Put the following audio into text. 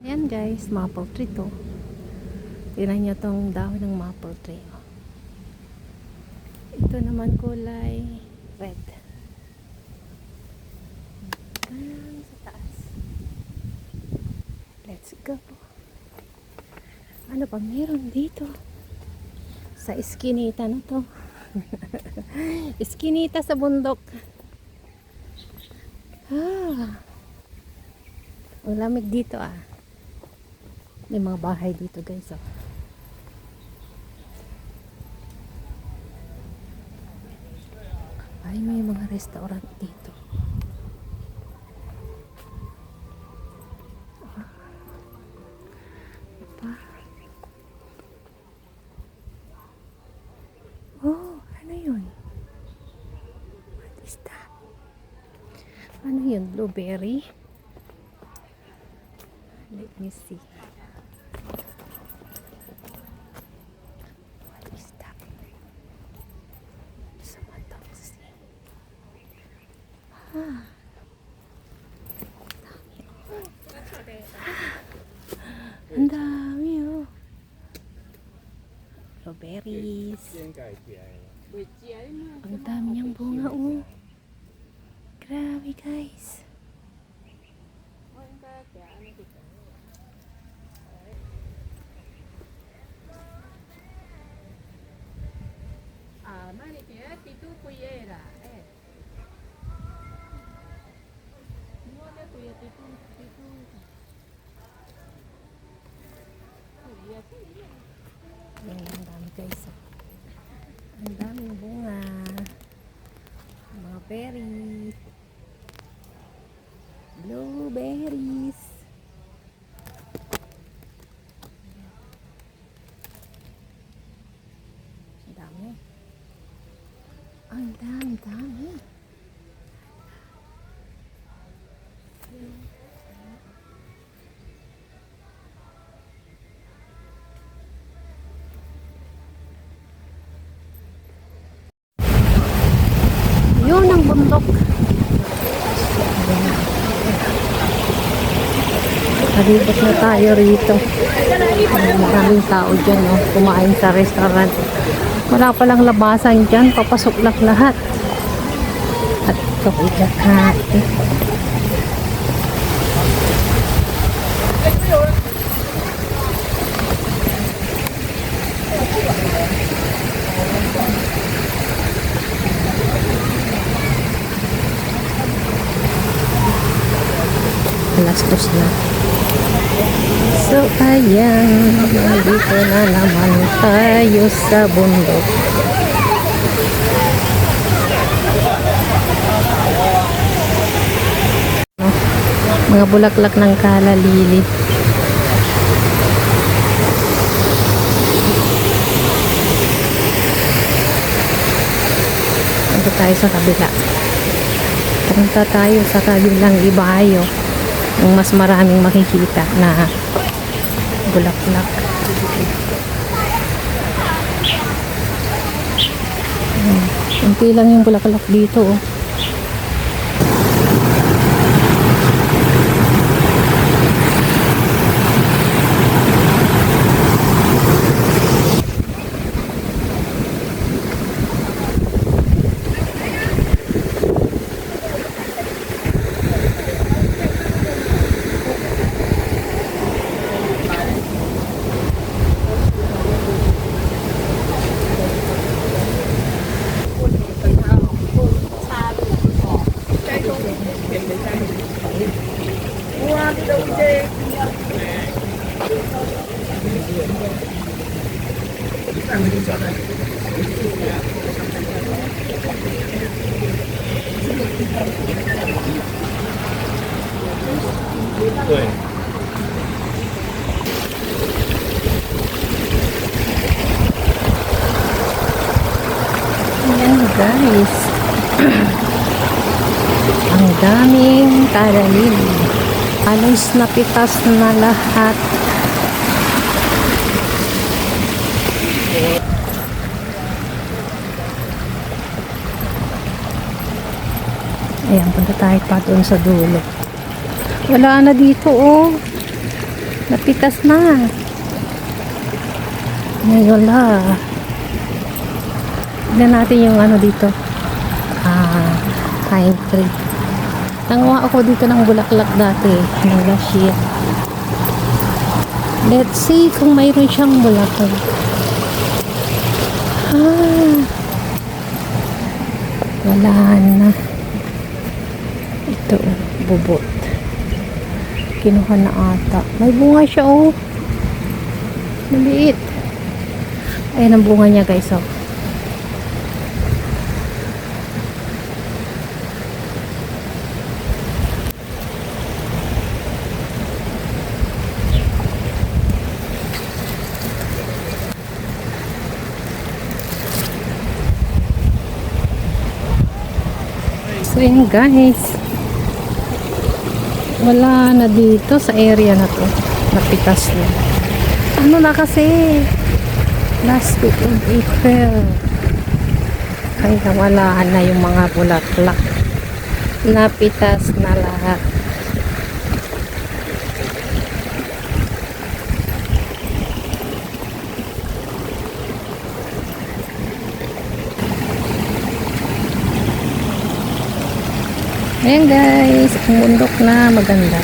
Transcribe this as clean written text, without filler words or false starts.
Ayan guys, maple tree to. Tignan nyo tong dahon ng maple tree. Ito naman kulay red. Ayan sa taas. Let's go. Ano pa meron dito? Sa iskinita na to. Iskinita sa bundok. Ang lamig dito ah. May mga bahay dito guys oh. Ay may mga restaurant dito. Oh, ano yun? What is that? Ano yun? Blueberry? Let me see. What is that? Someone don't see. Ang dami oh. Blueberries. Ang dami niyang bunga oh. Grabe guys. Ayan, ang dami guys. Ang daming bunga. Mga berry. Blueberries. Ang dami. Ang dami. Yun ang bundok. Nalibot na tayo rito. Maraming tao dyan, no? Kumain sa restaurant. Wala palang labasan dyan. Papasok lang lahat. At ito ko ikakate. Alas 2 na. So, ayan. Nandito na naman tayo sa bundok. Mga bulaklak ng kalalili. Ito tayo sa kabila. Punta tayo sa kabilang ibayo. Yung mas maraming makikita na bulaklak. Unti lang yung bulaklak dito oh. Ayan guys. Ang daming tanim. Halos napitas na lahat. Ayan, punta tayo pa doon sa dulo. Wala na dito, oh. Napitas na. Ay, wala. Tignan natin yung ano dito. Pine tree. Nanguha ako dito ng bulaklak dati. Ng last year. Let's see kung mayroon siyang bulaklak. Wala na. Ito, bubot. Kinuha na ata. May bunga siya, oh. Maliit. Ayan ang bunga niya, guys, oh. So yun guys, wala na dito sa area na to, napitas na. Ano na kasi last week of April, kaya wala na yung mga bulaklak, napitas na lahat. Ayan guys, ang bundok na maganda.